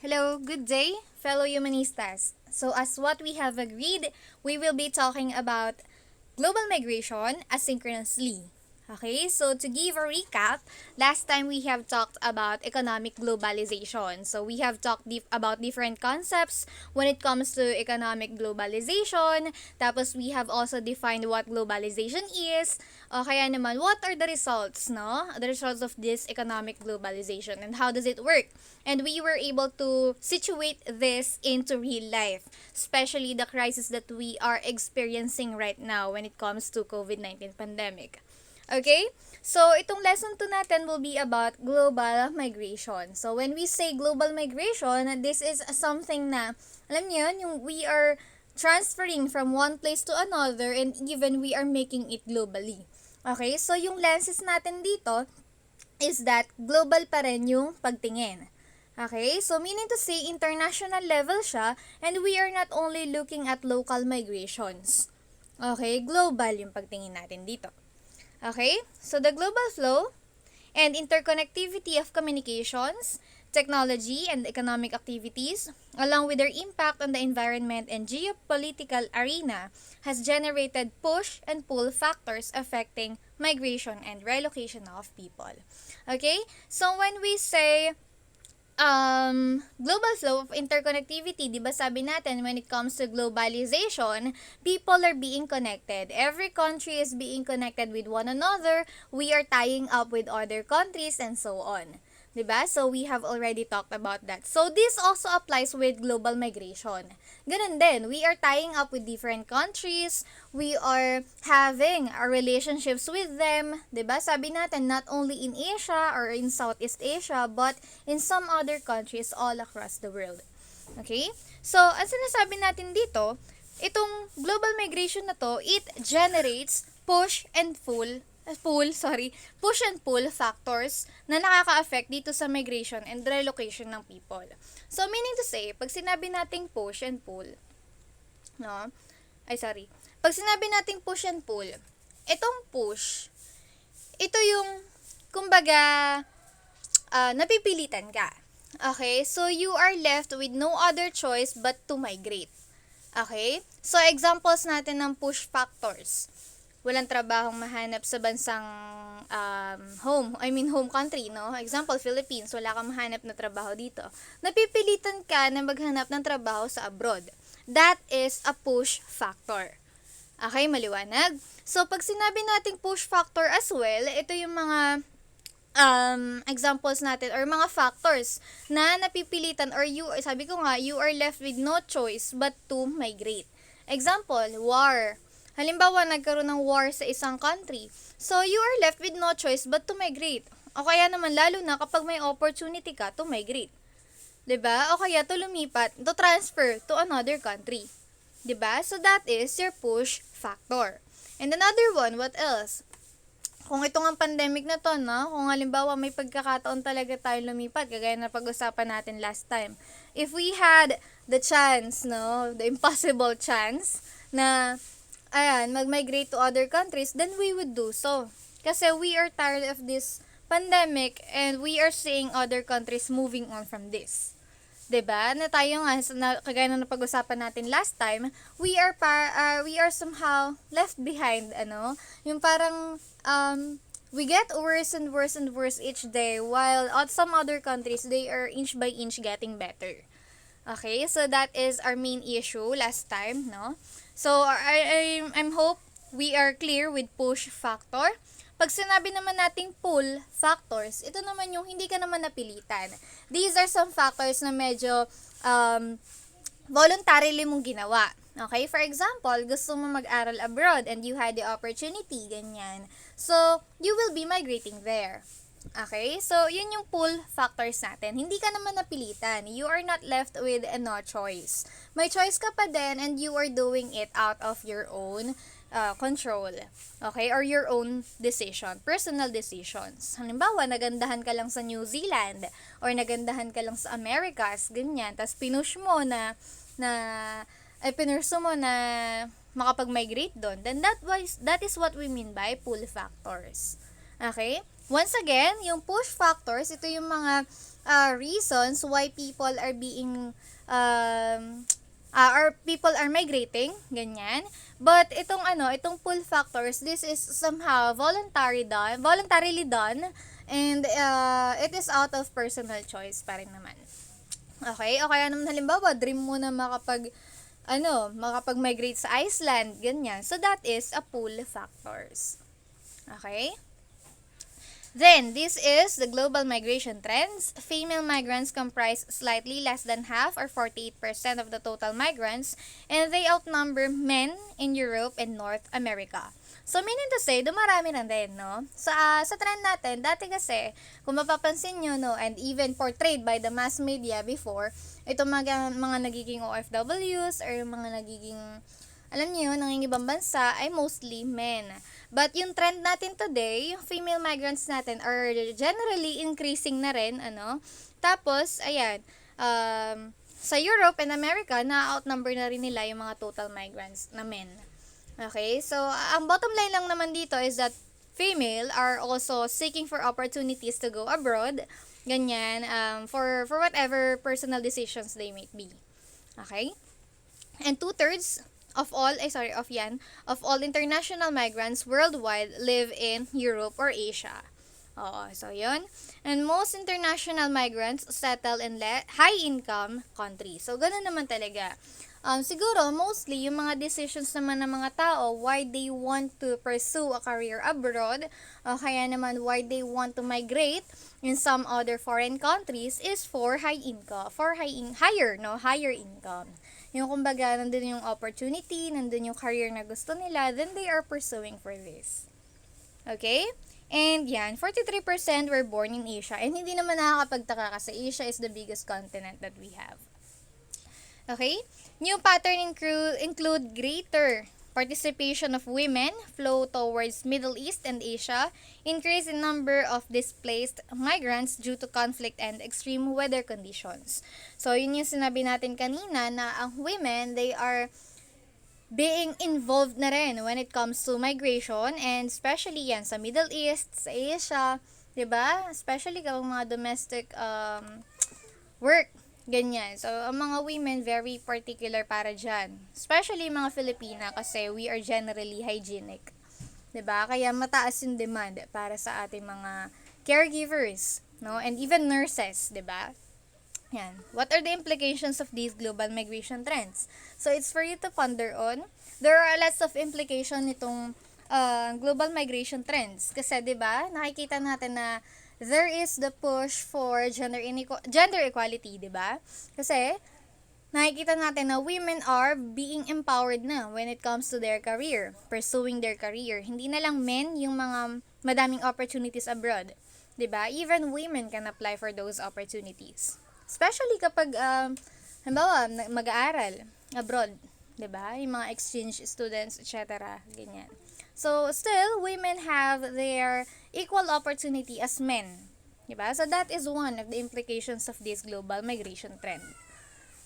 Hello, good day, fellow humanistas. So as what we have agreed, we will be talking about global migration asynchronously. Okay, so to give a recap, last time we have talked about economic globalization. So we have talked about different concepts when it comes to economic globalization. Tapos we have also defined what globalization is. O kaya naman, what are the results, no? The results of this economic globalization and how does it work? And we were able to situate this into real life, especially the crisis that we are experiencing right now when it comes to COVID-19 pandemic. Okay? So, itong lesson 2 natin will be about global migration. So, when we say global migration, this is something na, alam niyo yun, yung we are transferring from one place to another and even we are making it globally. Okay? So, yung lenses natin dito is that global pa rin yung pagtingin. Okay? So, meaning to say, international level siya and we are not only looking at local migrations. Okay? Global yung pagtingin natin dito. Okay? So, the global flow and interconnectivity of communications, technology, and economic activities, along with their impact on the environment and geopolitical arena, has generated push and pull factors affecting migration and relocation of people. Okay? So, when we say global flow of interconnectivity, di ba sabi natin when it comes to globalization, people are being connected. Every country is being connected with one another. We are tying up with other countries and so on. Diba? So, we have already talked about that. So, this also applies with global migration. Ganun din, we are tying up with different countries. We are having our relationships with them. Diba? Sabi natin, not only in Asia or in Southeast Asia, but in some other countries all across the world. Okay? So, ang sinasabi natin dito, itong global migration na to, it generates push and pull factors na nakaka-affect dito sa migration and relocation ng people. So, meaning to say, pag sinabi nating push and pull, no? Pag sinabi nating push and pull, itong push, ito yung, kumbaga, napipilitan ka. Okay? So, you are left with no other choice but to migrate. Okay? So, examples natin ng push factors. Walang trabahong mahanap sa bansang home country, no? Example, Philippines, wala kang mahanap na trabaho dito. Napipilitan ka na maghanap ng trabaho sa abroad. That is a push factor. Okay, maliwanag? So, pag sinabi nating push factor as well, ito yung mga examples natin or mga factors na napipilitan or sabi ko nga, you are left with no choice but to migrate. Example, war. Halimbawa, nagkaroon ng war sa isang country. So, you are left with no choice but to migrate. O kaya naman, lalo na kapag may opportunity ka to migrate. 'Di ba? O kaya to lumipat, to transfer to another country. 'Di ba? So, that is your push factor. And another one, what else? Kung ito nga pandemic na to, no? Kung halimbawa may pagkakataon talaga tayo lumipat, kagaya na pag-usapan natin last time. If we had the chance, no? The impossible chance na mag-migrate to other countries, then we would do so. Kasi we are tired of this pandemic and we are seeing other countries moving on from this. 'Di ba? Na tayo nga kagaya na napag-usapan natin last time, we are somehow left behind, yung parang we get worse and worse and worse each day while at some other countries they are inch by inch getting better. Okay? So that is our main issue last time, no? So, I'm hope we are clear with push factor. Pag sinabi naman nating pull factors, ito naman yung hindi ka naman napilitan. These are some factors na medyo voluntarily mong ginawa. Okay? For example, gusto mo mag-aral abroad and you had the opportunity, ganyan. So, you will be migrating there. Okay? So, yun yung pull factors natin. Hindi ka naman napilitan. You are not left with no choice. May choice ka pa din and you are doing it out of your own control. Okay? Or your own decision. Personal decisions. Halimbawa, nagandahan ka lang sa New Zealand or nagandahan ka lang sa Americas, ganyan. Tapos pinush mo pinurso mo na makapag-migrate doon. Then that is what we mean by pull factors. Okay? Once again, yung push factors, ito yung mga reasons why people are being or people are migrating, ganyan. But itong pull factors, this is somehow voluntarily done, and it is out of personal choice pa rin naman. Okay? O kaya naman halimbawa, dream mo na makapag-migrate sa Iceland, ganyan. So that is a pull factors. Okay? Then, this is the global migration trends. Female migrants comprise slightly less than half or 48% of the total migrants, and they outnumber men in Europe and North America. So, meaning to say, dumarami na din, no? Sa trend natin, dati kasi, kung mapapansin nyo, no, and even portrayed by the mass media before, itong mga nagiging OFWs or mga nagiging, alam niyo, nangingibang bansa ay mostly men. But yung trend natin today, yung female migrants natin are generally increasing na rin, Tapos, ayan, sa Europe and America, na-outnumber na rin nila yung mga total migrants na men. Okay? So, ang bottom line lang naman dito is that female are also seeking for opportunities to go abroad, ganyan, for whatever personal decisions they may be. Okay? And 2/3 of all international migrants worldwide live in Europe or Asia. Oo, so yun. And most international migrants settle in high-income countries. So, ganun naman talaga. Siguro, mostly, yung mga decisions naman ng mga tao, why they want to pursue a career abroad, kaya naman why they want to migrate in some other foreign countries is for higher income. Yung kumbaga, nandun yung opportunity, nandun yung career na gusto nila, then they are pursuing for this. Okay? And yan, 43% were born in Asia. And hindi naman nakakapagtaka kasi Asia is the biggest continent that we have. Okay? New pattern include greater participation of women, flow towards Middle East and Asia, increase in number of displaced migrants due to conflict and extreme weather conditions. So, yun yung sinabi natin kanina na ang women, they are being involved na rin when it comes to migration, and especially yan sa Middle East, sa Asia, 'di ba? Especially kapag mga domestic work, ganyan. So, ang mga women, very particular para dyan. Especially mga Filipina kasi we are generally hygienic. 'Di ba? Kaya mataas yung demand para sa ating mga caregivers, no? And even nurses, 'di ba? Yan. What are the implications of these global migration trends? So, it's for you to ponder on. There are lots of implication nitong global migration trends. Kasi, 'di ba, nakikita natin na there is the push for gender equality, 'di ba? Kasi nakikita natin na women are being empowered na when it comes to their career, pursuing their career. Hindi na lang men yung mga madaming opportunities abroad, 'di ba? Even women can apply for those opportunities. Especially kapag halimbawa mag-aaral abroad, 'di ba? Yung mga exchange students, etc., ganyan. So, still, women have their equal opportunity as men. Diba? So, that is one of the implications of this global migration trend.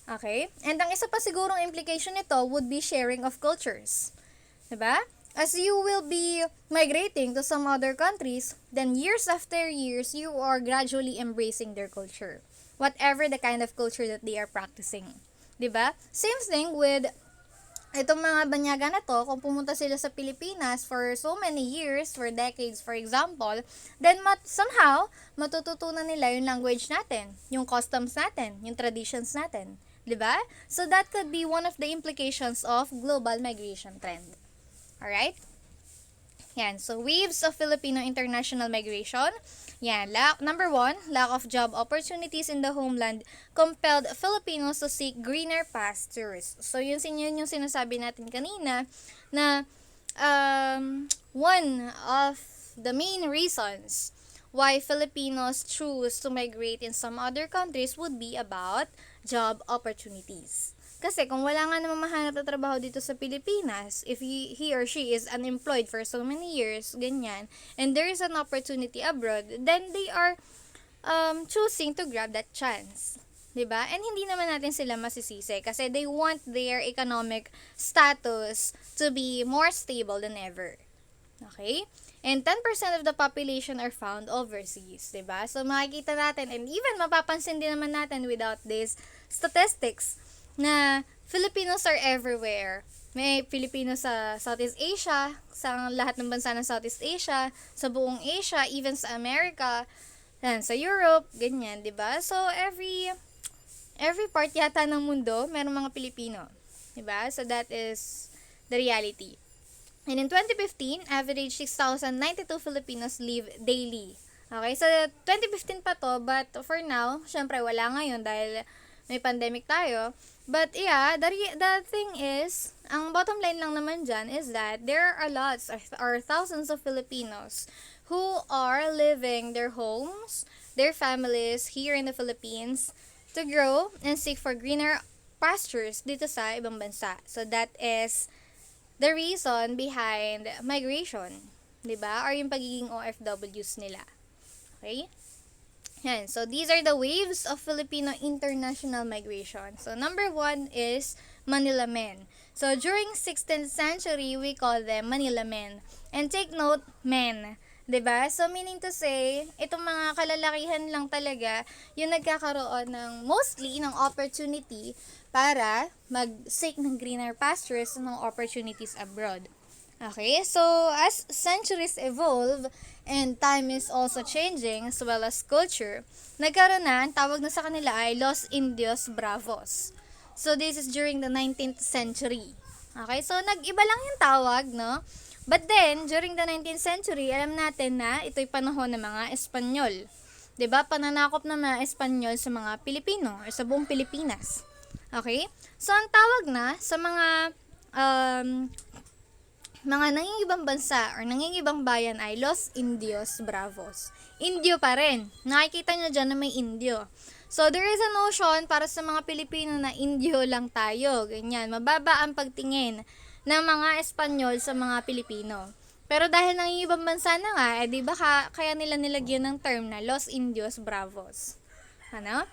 Okay? And ang isa pa sigurong implication nito would be sharing of cultures. Diba? As you will be migrating to some other countries, then years after years, you are gradually embracing their culture. Whatever the kind of culture that they are practicing. Diba? Same thing with itong mga banyaga na to, kung pumunta sila sa Pilipinas for so many years, for decades, for example, then somehow, matututunan nila yung language natin, yung customs natin, yung traditions natin. Diba? So, that could be one of the implications of global migration trend. Alright? Yan. So, waves of Filipino international migration. Yan. Number 1, lack of job opportunities in the homeland compelled Filipinos to seek greener pastures. So, yun yung sinasabi natin kanina na one of the main reasons why Filipinos choose to migrate in some other countries would be about job opportunities. Kasi kung wala nga naman mahanap na trabaho dito sa Pilipinas, if he or she is unemployed for so many years, ganyan, and there is an opportunity abroad, then they are choosing to grab that chance. 'Di ba? And hindi naman natin sila masisisi kasi they want their economic status to be more stable than ever. Okay? And 10% of the population are found overseas, 'di ba? So makikita natin, and even mapapansin din naman natin without these statistics, na Filipinos are everywhere. May Filipino sa Southeast Asia, sa lahat ng bansa ng Southeast Asia, sa buong Asia, even sa America, yan, sa Europe, ganyan, 'di ba? So every part yata ng mundo, merong mga Pilipino, 'di ba? So that is the reality. And in 2015, average 6,092 Filipinos live daily. Okay, so 2015 pa to, but for now, syempre wala ngayon dahil may pandemic tayo. But yeah, the thing is, ang bottom line lang naman dyan is that there are lots or thousands of Filipinos who are living their homes, their families here in the Philippines to grow and seek for greener pastures dito sa ibang bansa. So that is the reason behind migration, 'di ba? Or yung pagiging OFWs nila. Okay? Yan. So these are the waves of Filipino international migration. So number 1 is Manila men. So during 16th century, we call them Manila men. And take note, men. 'Di ba? So meaning to say, itong mga kalalakihan lang talaga yung nagkakaroon ng mostly ng opportunity para mag-seek ng greener pastures ng opportunities abroad. Okay, so as centuries evolve and time is also changing as well as culture, nagkaroon na, ang tawag na sa kanila ay Los Indios Bravos. So this is during the 19th century. Okay, so nag-iba lang yung tawag, no? But then, during the 19th century, alam natin na ito'y panahon ng mga Espanyol. 'Di ba? Pananakop ng mga Espanyol sa mga Pilipino o sa buong Pilipinas. Okay? So ang tawag na sa mga nangingibang bansa or nangingibang bayan ay Los Indios Bravos. Indio pa rin. Nakikita nyo dyan na may Indio. So, there is a notion para sa mga Pilipino na Indio lang tayo. Ganyan. Mababa ang pagtingin ng mga Espanyol sa mga Pilipino. Pero dahil nangingibang bansa na nga, di ba kaya nila nilagyan ng term na Los Indios Bravos. Ano?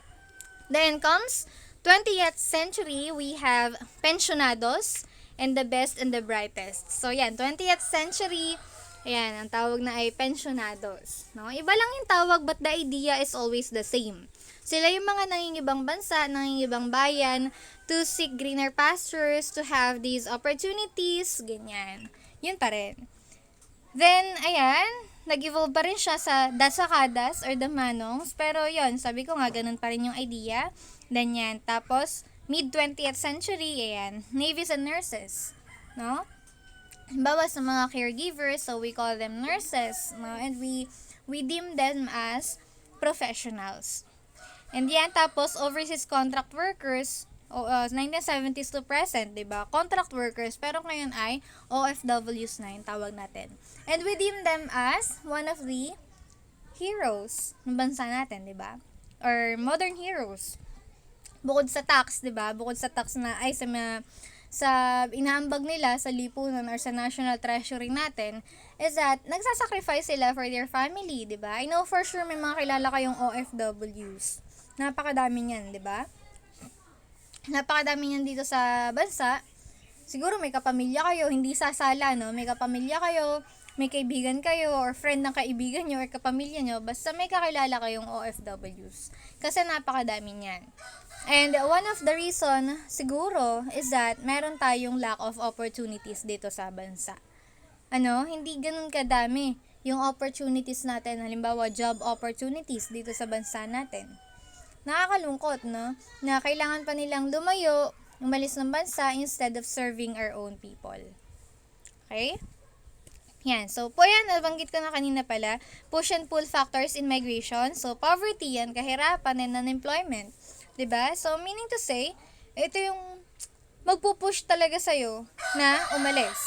Then comes 20th century, we have pensionados and the best and the brightest. So, yan, 20th century, ayan, ang tawag na ay pensionados. No? Iba lang yung tawag, but the idea is always the same. Sila yung mga nangingibang bansa, nangingibang bayan, to seek greener pastures, to have these opportunities, ganyan. Yun pa rin. Then, ayan, nag-evolve pa rin siya sa dasakadas or damanongs, pero yon sabi ko nga, ganun pa rin yung idea. Then yan, tapos, mid-20th century, ayan, navies and nurses, no? Halimbawa sa mga caregivers, so we call them nurses, no? And we deem them as professionals. And yan, tapos overseas contract workers, 1970s to present, diba? Contract workers, pero ngayon ay OFWs na yung tawag natin. And we deem them as one of the heroes ng bansa natin, diba? Or modern heroes. Bukod sa tax, 'di ba? Bukod sa tax na ay sa inaambag nila sa lipunan or sa national treasury natin is that nagsasacrifice sila for their family, 'di ba? I know for sure may mga kilala kayong OFWs. Napakadami niyan, 'di ba? Napakadami niyan dito sa bansa. Siguro may kapamilya kayo, hindi sasala, no? May kapamilya kayo, may kaibigan kayo or friend ng kaibigan nyo or kapamilya nyo, basta may kakilala kayong OFWs. Kasi napakadami niyan. And one of the reason siguro is that meron tayong lack of opportunities dito sa bansa. Hindi ganun kadami yung opportunities natin, halimbawa job opportunities dito sa bansa natin. Nakakalungkot, no? Na kailangan pa nilang lumayo, umalis ng bansa instead of serving our own people. Okay? Yan. So, po yan, nabanggit ko na kanina pala, push and pull factors in migration. So, poverty yan, kahirapan and unemployment. 'Di ba? So, meaning to say, ito yung magpupush talaga sa'yo na umalis.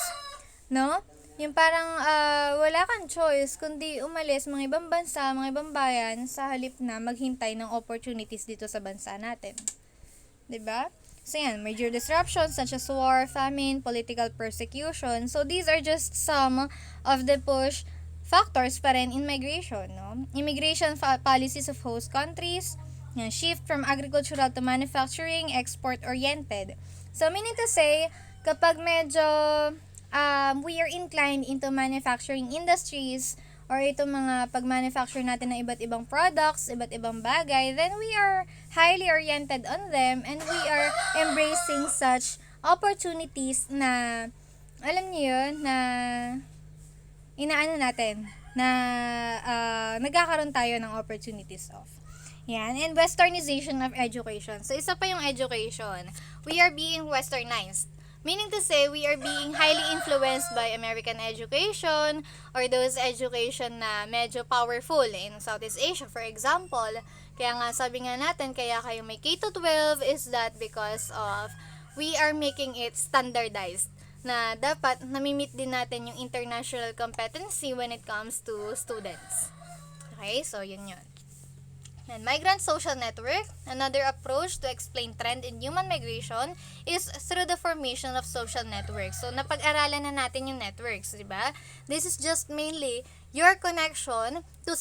No? Yung parang wala kang choice kundi umalis mga ibang bansa, mga ibang bayan sa halip na maghintay ng opportunities dito sa bansa natin. 'Di ba? So yan, major disruptions such as war, famine, political persecution. So these are just some of the push factors pa rin in migration, no? Immigration policies of host countries, shift from agricultural to manufacturing, export-oriented. So meaning to say, kapag medyo we are inclined into manufacturing industries or ito mga pag-manufacture natin ng iba't ibang products, iba't ibang bagay, then we are highly oriented on them and we are embracing such opportunities na, alam niyo yun, na inaano natin, na nagkakaroon tayo ng opportunities of. Yan. And westernization of education. So, isa pa yung education. We are being westernized. Meaning to say, we are being highly influenced by American education or those education na medyo powerful in Southeast Asia, for example. Kaya nga, sabi nga natin, kaya kayo may K-12 is that because of we are making it standardized na dapat namimit din natin yung international competency when it comes to students. Okay, so yun yun. And migrant social network, another approach to explain trend in human migration is through the formation of social networks. So, napag-aralan na natin yung networks, di ba? This is just mainly your connection to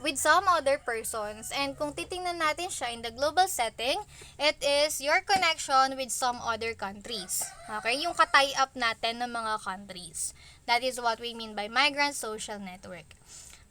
with some other persons. And kung titingnan natin siya in the global setting, it is your connection with some other countries. Okay? Yung ka-tie up natin ng mga countries. That is what we mean by migrant social network.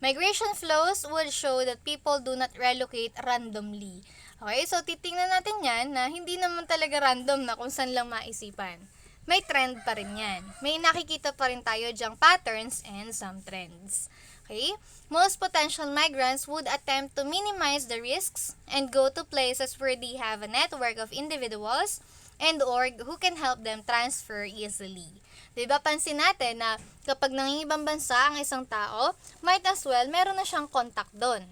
Migration flows would show that people do not relocate randomly. Okay, so titingnan natin yan na hindi naman talaga random na kung saan lang maisipan. May trend pa rin yan. May nakikita pa rin tayo dyang patterns and some trends. Okay, most potential migrants would attempt to minimize the risks and go to places where they have a network of individuals and or who can help them transfer easily. Diba, pansin natin na kapag nangingibang bansa ang isang tao, might as well, meron na siyang contact doon.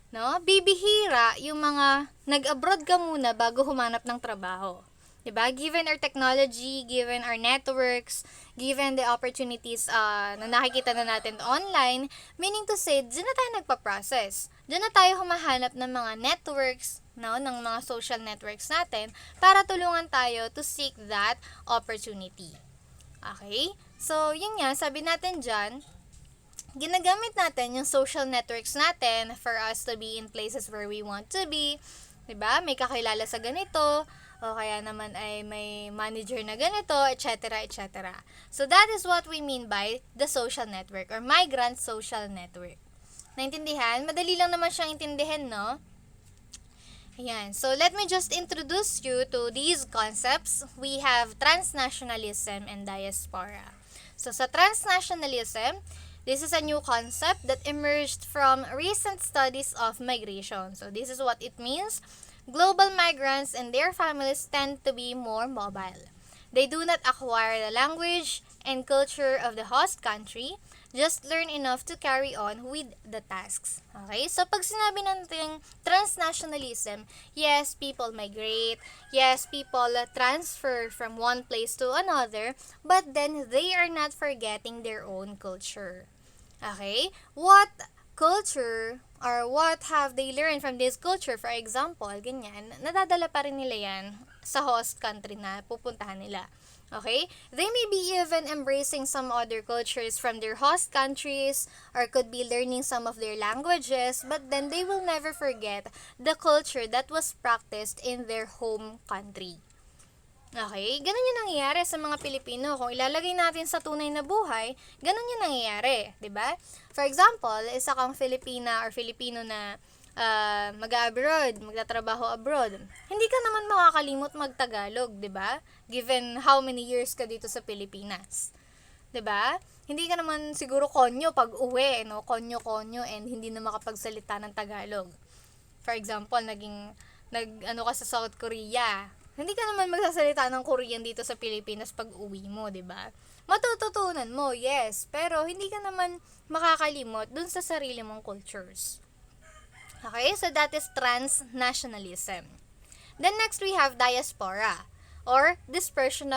No? Bibihira yung mga nag-abroad ka muna bago humanap ng trabaho. Diba? Given our technology, given our networks, given the opportunities na nakikita na natin online, meaning to say, dyan na tayo nagpa-process. Dyan na tayo humahanap ng mga networks, no, ng mga social networks natin para tulungan tayo to seek that opportunity. Okay? So, yun nga, sabi natin dyan, ginagamit natin yung social networks natin for us to be in places where we want to be. Diba? May kakilala sa ganito, o kaya naman ay may manager na ganito, etc., etc. So, that is what we mean by the social network or migrant social network. Naintindihan? Madali lang naman siyang intindihin, no? Ayan. So, let me just introduce you to these concepts. We have transnationalism and diaspora. So, sa transnationalism, this is a new concept that emerged from recent studies of migration. So, this is what it means. Global migrants and their families tend to be more mobile. They do not acquire the language and culture of the host country, just learn enough to carry on with the tasks. Okay? So, pag sinabi natin transnationalism, yes, people migrate, yes, people transfer from one place to another, but then they are not forgetting their own culture. Okay? What culture or what have they learned from this culture? For example, ganyan, nadadala pa rin nila yan sa host country na pupuntahan nila. Okay? They may be even embracing some other cultures from their host countries or could be learning some of their languages, but then they will never forget the culture that was practiced in their home country. Okay? Ganun yung nangyayari sa mga Pilipino. Kung ilalagay natin sa tunay na buhay, ganun yung nangyayari. Diba? For example, isa kang Filipina or Filipino na mag-abroad, magtatrabaho abroad, hindi ka naman makakalimot mag-Tagalog, 'di ba? Given how many years ka dito sa Pilipinas. 'Di ba? Hindi ka naman siguro konyo pag uwi, no? Konyo and hindi na makapagsalita ng Tagalog. For example, nag ka sa South Korea. Hindi ka naman magsasalita ng Korean dito sa Pilipinas pag uwi mo, 'di ba? Matututunan mo, yes, pero hindi ka naman makakalimot dun sa sarili mong cultures. Okay, so that is transnationalism. Then next we have diaspora or dispersal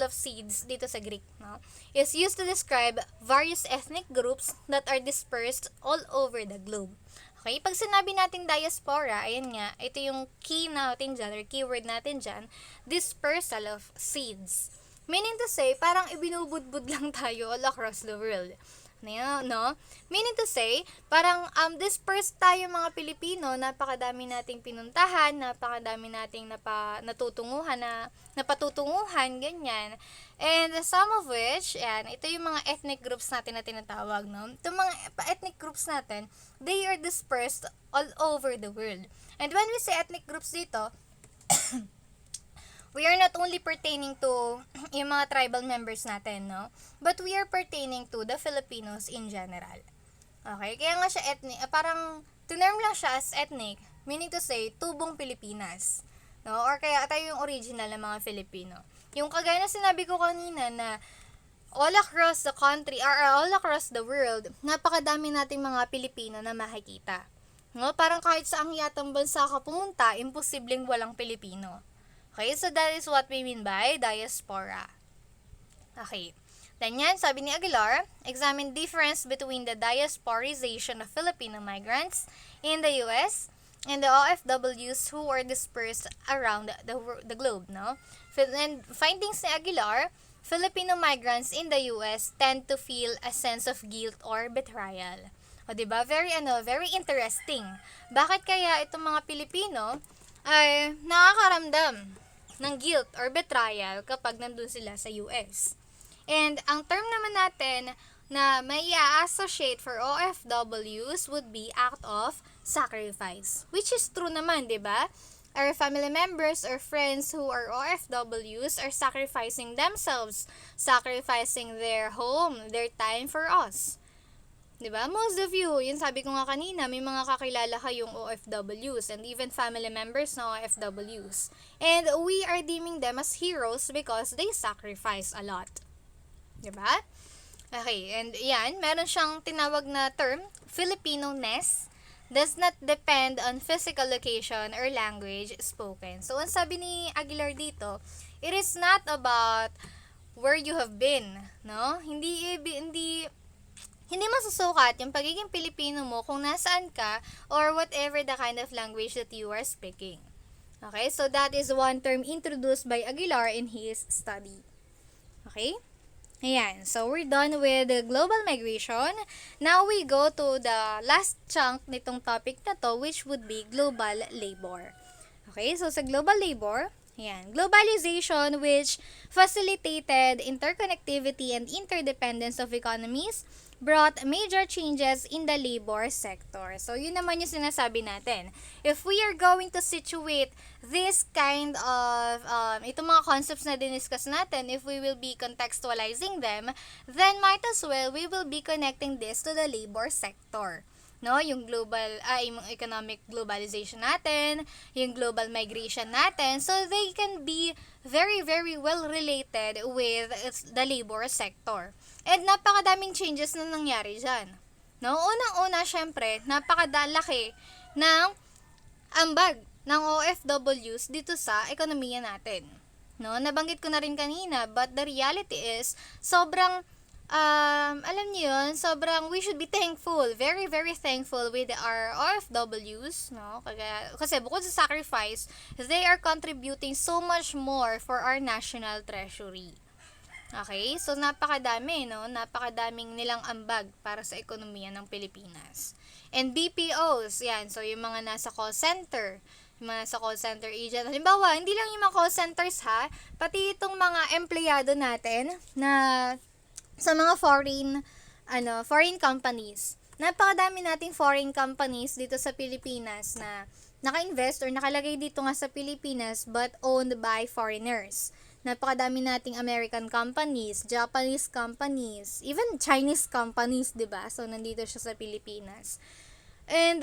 of seeds dito sa Greek, no? Is used to describe various ethnic groups that are dispersed all over the globe. Okay, pag sinabi nating diaspora, ayan nga, ito yung key natin dyan or keyword natin dyan, dispersal of seeds. Meaning to say, parang ibinubudbud lang tayo all across the world. No? Meaning to say, parang dispersed tayo mga Pilipino, napakadami nating pinuntahan, napakadami nating napatutunguhan, ganyan. And some of which, yan, ito yung mga ethnic groups natin na tinatawag, no? Itong mga ethnic groups natin, they are dispersed all over the world. And when we say ethnic groups dito, we are not only pertaining to yung mga tribal members natin, no? But we are pertaining to the Filipinos in general. Okay? Kaya nga siya ethnic, parang, tinerm lang siya as ethnic, meaning to say, tubong Pilipinas. No? Or kaya tayo yung original ng mga Filipino. Yung kagaya na sinabi ko kanina na all across the country, or all across the world, napakadami nating mga Pilipino na makikita. No? Parang kahit sa yatang bansa ka pumunta, imposibleng walang Pilipino. Okay, so that is what we mean by diaspora. Okay. Then yan, sabi ni Aguilar, examine difference between the diasporization of Filipino migrants in the US and the OFWs who are dispersed around the globe, no? And findings ni Aguilar, Filipino migrants in the US tend to feel a sense of guilt or betrayal. O diba? Very interesting. Bakit kaya itong mga Pilipino ay nakakaramdam ng guilt or betrayal kapag nandun sila sa US? And ang term naman natin na may i-associate for OFWs would be act of sacrifice. Which is true naman, di ba? Our family members or friends who are OFWs are sacrificing themselves, sacrificing their home, their time for us. Diba? Most of you, yun sabi ko nga kanina, may mga kakilala kayong OFWs and even family members na OFWs. And we are deeming them as heroes because they sacrifice a lot. Diba? Okay, and yan, meron siyang tinawag na term, Filipino-ness, does not depend on physical location or language spoken. So, ang sabi ni Aguilar dito, it is not about where you have been, no? Hindi masusukat yung pagiging Pilipino mo kung nasaan ka or whatever the kind of language that you are speaking. Okay, so that is one term introduced by Aguilar in his study. Okay? Ayan, so we're done with the global migration. Now we go to the last chunk nitong topic na to, which would be global labor. Okay, so sa global labor, ayan, globalization which facilitated interconnectivity and interdependence of economies brought major changes in the labor sector. So, yun naman yung sinasabi natin. If we are going to situate this kind of, itong mga concepts na diniscuss natin, if we will be contextualizing them, then might as well, we will be connecting this to the labor sector. No, yung yung economic globalization natin, yung global migration natin, so they can be very well related with the labor sector. And napakadaming changes na nangyari dyan. No, unang-una, syempre, napakadalaki ng ambag ng OFWs dito sa ekonomiya natin. No, nabanggit ko na rin kanina, but the reality is, sobrang alam niyo yun, sobrang we should be thankful, very thankful with our OFWs, no? Kasi bukod sa sacrifice, they are contributing so much more for our national treasury. Okay? So, napakadami, no? Napakadaming nilang ambag para sa ekonomiya ng Pilipinas. And BPOs, yan. So, yung mga nasa call center, yung mga nasa call center agent. Halimbawa, hindi lang yung mga call centers, ha? Pati itong mga empleyado natin na sa mga foreign companies. Napakadami nating foreign companies dito sa Pilipinas na naka-invest or nakalagay dito nga sa Pilipinas but owned by foreigners. Napakadami nating American companies, Japanese companies, even Chinese companies, 'di ba? So nandito siya sa Pilipinas. And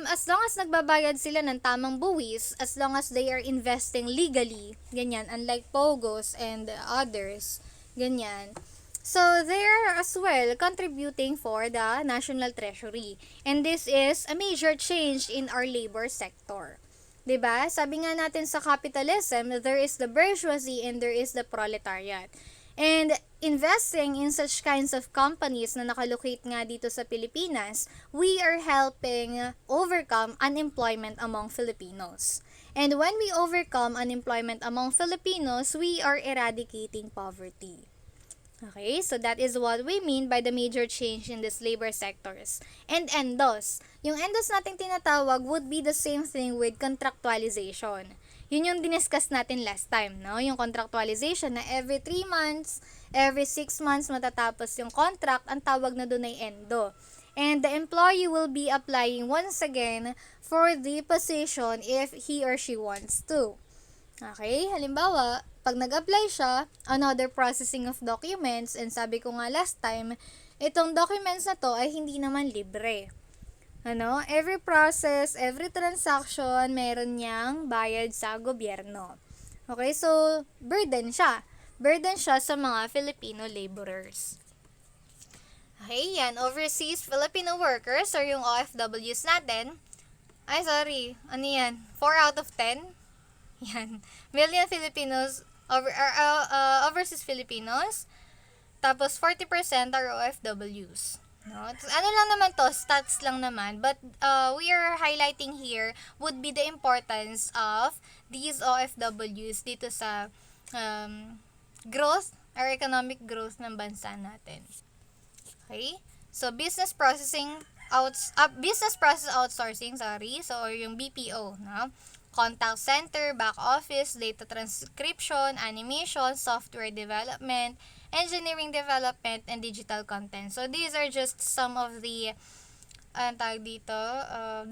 as long as nagbabayad sila ng tamang buwis, as long as they are investing legally, ganyan, unlike Pogos and others, ganyan. So they are as well contributing for the national treasury. And this is a major change in our labor sector. 'Di ba? Sabi nga natin sa capitalism, there is the bourgeoisie and there is the proletariat. And investing in such kinds of companies na nakalocate nga dito sa Pilipinas, we are helping overcome unemployment among Filipinos. And when we overcome unemployment among Filipinos, we are eradicating poverty. Okay, so that is what we mean by the major change in these labor sectors. And endos. Yung endos nating tinatawag would be the same thing with contractualization. Yun yung diniscuss natin last time, no? Yung contractualization na every 3 months, every 6 months matatapos yung contract, ang tawag na doon ay endo. And the employee will be applying once again for the position if he or she wants to. Okay, halimbawa, pag nag-apply siya, another processing of documents, and sabi ko nga last time, itong documents na to ay hindi naman libre. Ano? Every process, every transaction, meron niyang bayad sa gobyerno. Okay, so, burden siya. Burden siya sa mga Filipino laborers. Okay, yan. Overseas Filipino workers or yung OFWs natin. Ay, sorry. Ano yan? 4 out of 10? Yan. Million Filipinos, overseas Filipinos. Tapos, 40% are OFWs. No? Ano lang naman to, stats lang naman. But, we are highlighting here would be the importance of these OFWs dito sa growth or economic growth ng bansa natin. Okay? So, business process outsourcing, so yung BPO, no? Contact center, back office, data transcription, animation, software development, engineering development, and digital content. So, these are just some of the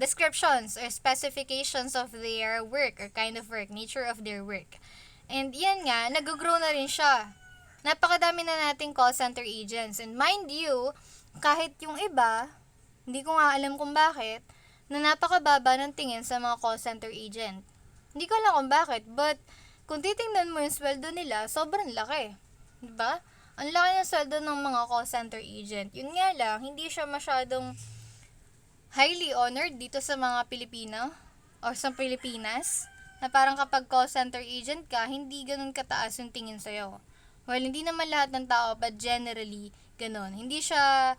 descriptions or specifications of their work or kind of work, nature of their work. And yan nga, nag-grow na rin siya. Napakadami na nating call center agents. And mind you, kahit yung iba, hindi ko nga alam kung bakit, na napakababa ng tingin sa mga call center agent. Hindi ko alam kung bakit, but kung titingnan mo yung sweldo nila, sobrang laki. Diba? Ang laki ng sweldo ng mga call center agent. Yun nga lang, hindi siya masyadong highly honored dito sa mga Pilipino or sa Pilipinas. Na parang kapag call center agent ka, hindi ganun kataas yung tingin sa'yo. Well, hindi naman lahat ng tao, but generally, ganun. Hindi siya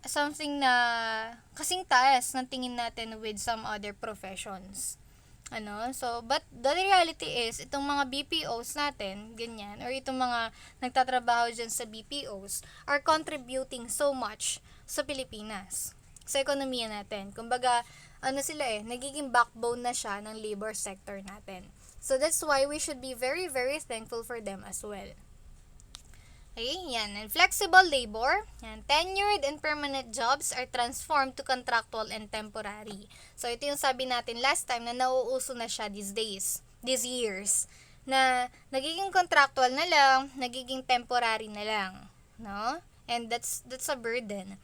something na kasing taas ng tingin natin with some other professions. So, but the reality is, itong mga BPOs natin, ganyan, or itong mga nagtatrabaho dyan sa BPOs, are contributing so much sa Pilipinas, sa ekonomiya natin. Kumbaga, nagiging backbone na siya ng labor sector natin. So, that's why we should be very, very thankful for them as well. Okay, yan. And flexible labor, yan. Tenured and permanent jobs are transformed to contractual and temporary. So, ito yung sabi natin last time na nauuso na siya these years. Na nagiging contractual na lang, nagiging temporary na lang. No? And that's a burden.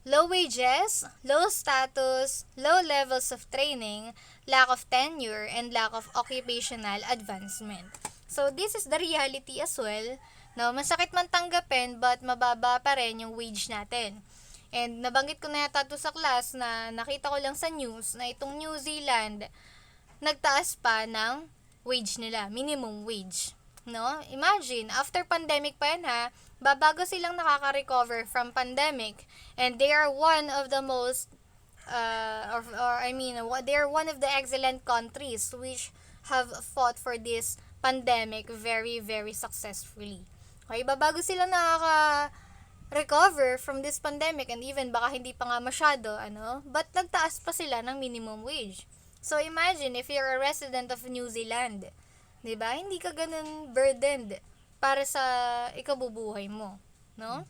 Low wages, low status, low levels of training, lack of tenure, and lack of occupational advancement. So, this is the reality as well. No, masakit man tanggapin, but mababa pa rin yung wage natin. And nabanggit ko na yata ito sa class na nakita ko lang sa news na itong New Zealand nagtaas pa ng wage nila, minimum wage. No? Imagine, after pandemic pa yan ha, babago silang nakaka-recover from pandemic, and they are one of the most they are one of the excellent countries which have fought for this pandemic very, very successfully. Okay, babago sila nakaka-recover from this pandemic, and even baka hindi pa nga masyado, but nagtaas pa sila ng minimum wage. So, imagine if you're a resident of New Zealand, diba? Hindi ka ganun burdened para sa ikabubuhay mo, no?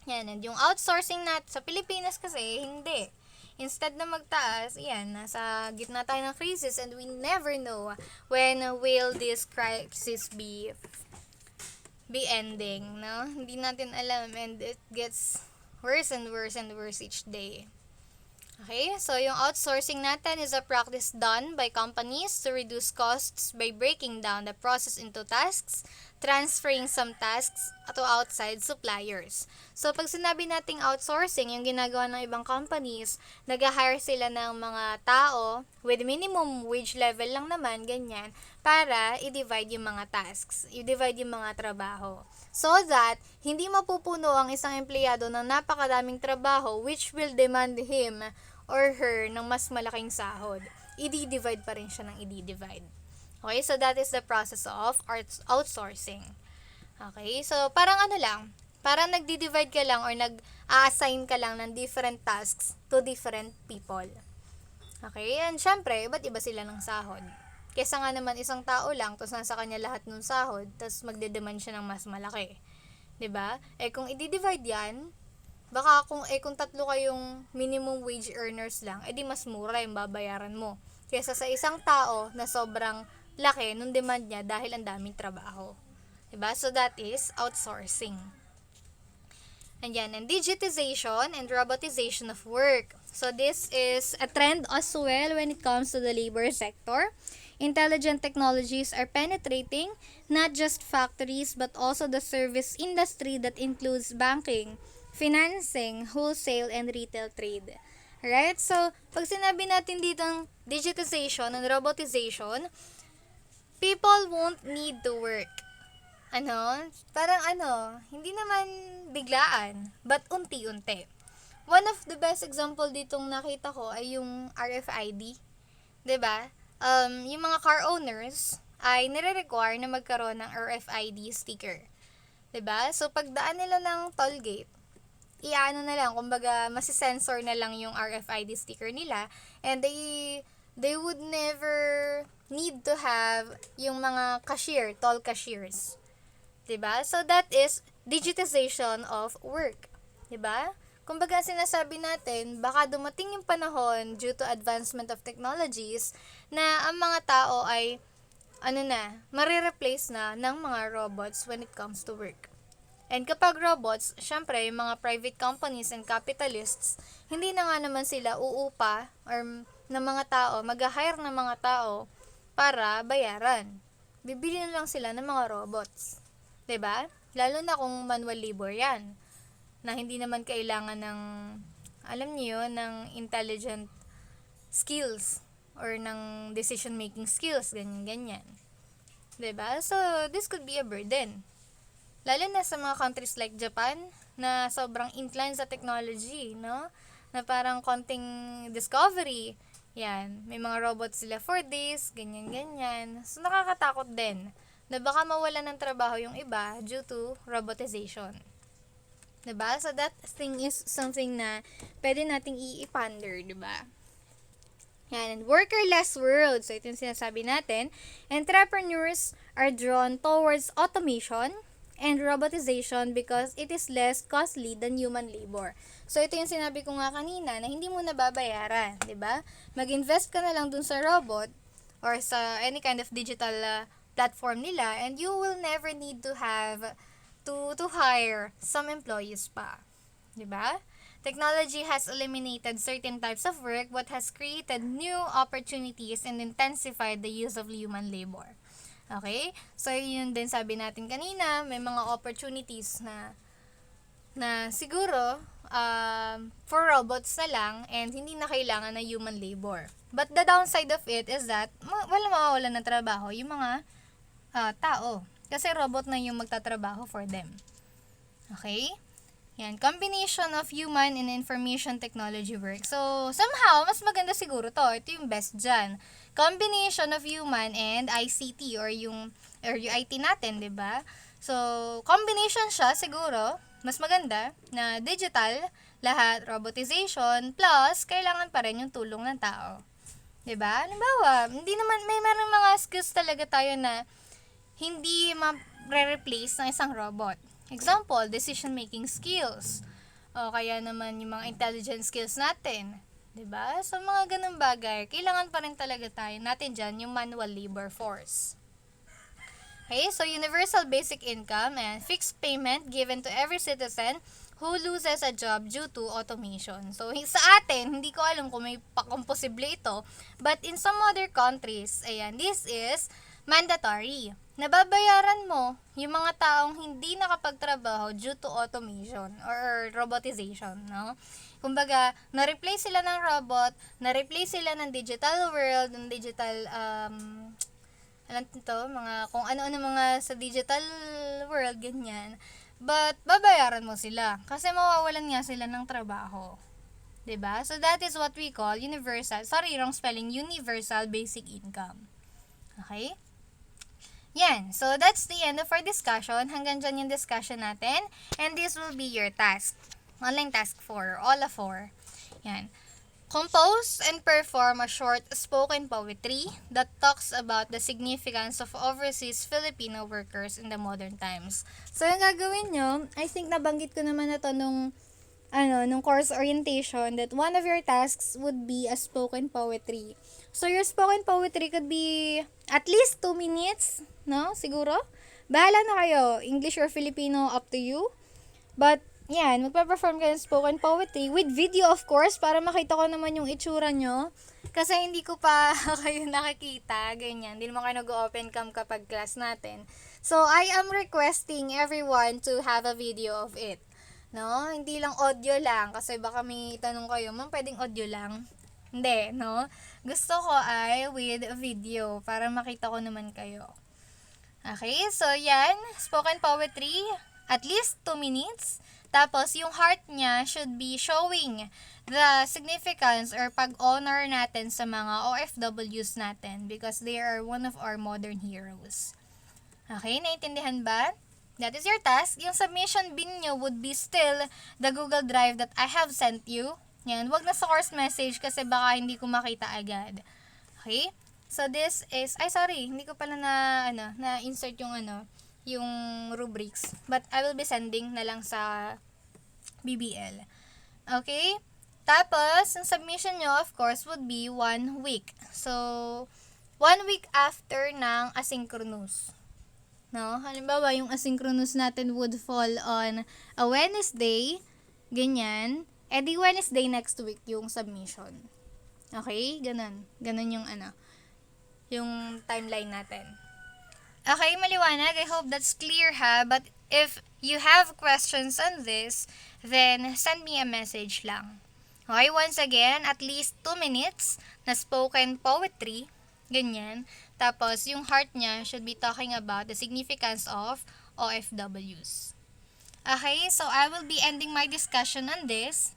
Yan, and yung outsourcing sa Pilipinas kasi, hindi. Instead na magtaas, nasa gitna tayo ng crisis, and we never know when will this crisis be ending, no? Hindi natin alam, and it gets worse and worse and worse each day. Okay, so yung outsourcing natin is a practice done by companies to reduce costs by breaking down the process into tasks, transferring some tasks to outside suppliers. So, pag sinabi nating outsourcing, yung ginagawa ng ibang companies, nag-hire sila ng mga tao with minimum wage level lang naman, ganyan, para i-divide yung mga tasks, i-divide yung mga trabaho. So that, hindi mapupuno ang isang empleyado ng napakadaming trabaho which will demand him or her ng mas malaking sahod. I-divide pa rin siya ng i-divide. Okay, so that is the process of outsourcing. Okay, so parang Parang nagdi-divide ka lang or nag-a-assign ka lang ng different tasks to different people. Okay? And syempre, iba't iba sila ng sahod. Kesa nga naman isang tao lang, tapos nasa kanya lahat ng sahod, tapos magde-demand siya ng mas malaki. 'Di ba? Kung i-divide yan, baka kung tatlo kayong minimum wage earners lang, edi mas mura yung babayaran mo. Kesa sa isang tao na sobrang laki nung demand niya dahil ang daming trabaho. 'Di ba? So that is outsourcing. And digitization and robotization of work. So this is a trend as well when it comes to the labor sector. Intelligent technologies are penetrating not just factories but also the service industry that includes banking, financing, wholesale, and retail trade. Right? So, pag sinabi natin dito ng digitization and robotization, people won't need to work. Hindi naman biglaan, but unti-unti. One of the best example ditong nakita ko ay yung RFID. 'Di ba? Yung mga car owners ay nire-require na magkaroon ng RFID sticker. 'Di ba? So pagdaan nila ng toll gate, iano na lang, kumbaga masi-sensor na lang yung RFID sticker nila, and they would never need to have yung mga toll cashiers. 'Di ba? So that is digitization of work. 'Di ba? Kumbaga sinasabi natin, baka dumating yung panahon due to advancement of technologies na ang mga tao ay marireplace na ng mga robots when it comes to work. And kapag robots, syempre, yung mga private companies and capitalists, hindi na nga naman sila uupa or ng mga tao, mag-hire ng mga tao para bayaran. Bibili na lang sila ng mga robots. 'Di ba? Lalo na kung manual labor 'yan, na hindi naman kailangan ng, alam niyo yun, ng intelligent skills or ng decision making skills, ganyan. 'Di ba? So, this could be a burden. Lalo na sa mga countries like Japan na sobrang inclined sa technology, no? Na parang konting discovery. Yan, may mga robots sila for this, ganyan. So, nakakatakot din na baka mawalan ng trabaho yung iba due to robotization. 'Di ba? So that thing is something na pwede nating i-ponder, 'di ba? And worker-less world. So ito yung sinasabi natin. Entrepreneurs are drawn towards automation and robotization because it is less costly than human labor. So ito yung sinabi ko nga kanina na hindi mo nababayaran, 'di ba? Mag-invest ka na lang dun sa robot or sa any kind of digital platform nila, and you will never need to have to hire some employees pa. 'Di ba? Technology has eliminated certain types of work but has created new opportunities and intensified the use of human labor. Okay? So yun din sabi natin kanina, may mga opportunities na siguro for robots na lang and hindi na kailangan ng human labor. But the downside of it is that wala mawawalan ng trabaho yung mga tao. Kasi robot na yung magtatrabaho for them. Okay? Yan. Combination of human and information technology work. So, somehow, mas maganda siguro to. Ito yung best dyan. Combination of human and ICT or yung IT natin, di ba? So, combination siya siguro. Mas maganda na digital, lahat robotization, plus kailangan pa rin yung tulong ng tao. 'Di ba? Halimbawa, hindi naman meron mga skills talaga tayo na hindi ma-replace ng isang robot. Example, decision-making skills. O kaya naman yung mga intelligence skills natin. 'Di ba? So, mga ganung bagay, kailangan pa rin talaga natin dyan yung manual labor force. Okay, so universal basic income and fixed payment given to every citizen who loses a job due to automation. So, sa atin, hindi ko alam kung kung posible ito, but in some other countries, this is mandatory. Nababayaran mo yung mga taong hindi nakapagtrabaho due to automation or robotization, no? Kumbaga, na-replace sila ng robot, na-replace sila ng digital world, ng digital, kung ano-ano mga sa digital world, ganyan. But, babayaran mo sila. Kasi mawawalan nga sila ng trabaho. 'Di ba? So, that is what we call universal basic income. Okay? Yan. So, that's the end of our discussion. Hanggang dyan yung discussion natin. And this will be your task. Online task 4. All of 4. Yan. Compose and perform a short spoken poetry that talks about the significance of overseas Filipino workers in the modern times. So, yung gagawin nyo, I think nabanggit ko naman na to nung course orientation, that one of your tasks would be a spoken poetry. So, your spoken poetry could be at least 2 minutes, no? Siguro? Bahala na kayo. English or Filipino, up to you. But, yan, magpa-perform kayo ng spoken poetry with video, of course, para makita ko naman yung itsura nyo. Kasi hindi ko pa kayo nakikita, ganyan. Hindi naman kayo nag-open cam kapag class natin. So, I am requesting everyone to have a video of it. No? Hindi lang audio lang. Kasi baka may tanong kayo, ma'am, pwedeng audio lang? Hindi, no? Gusto ko ay with video para makita ko naman kayo. Okay, so yan, spoken poetry, at least 2 minutes. Tapos, yung heart niya should be showing the significance or pag-honor natin sa mga OFWs natin because they are one of our modern heroes. Okay, naintindihan ba? That is your task. Yung submission bin nyo would be still the Google Drive that I have sent you. Yan, wag na sa course message kasi baka hindi ko makita agad. Okay? So, this is, hindi ko pala na-insert yung rubrics. But, I will be sending na lang sa BBL. Okay? Tapos, ang submission nyo, of course, would be 1 week. So, 1 week after ng asynchronous. No? Halimbawa, yung asynchronous natin would fall on a Wednesday, ganyan. Eh di Wednesday next week yung submission. Okay? Ganun. Ganun yung timeline natin. Okay, maliwanag. I hope that's clear ha. But if you have questions on this, then send me a message lang. Okay, once again, at least 2 minutes na spoken poetry. Ganyan. Tapos, yung heart niya should be talking about the significance of OFWs. Okay, so I will be ending my discussion on this.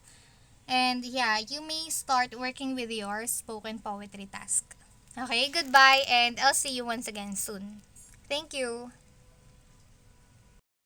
And yeah, you may start working with your spoken poetry task. Okay, goodbye and I'll see you once again soon. Thank you.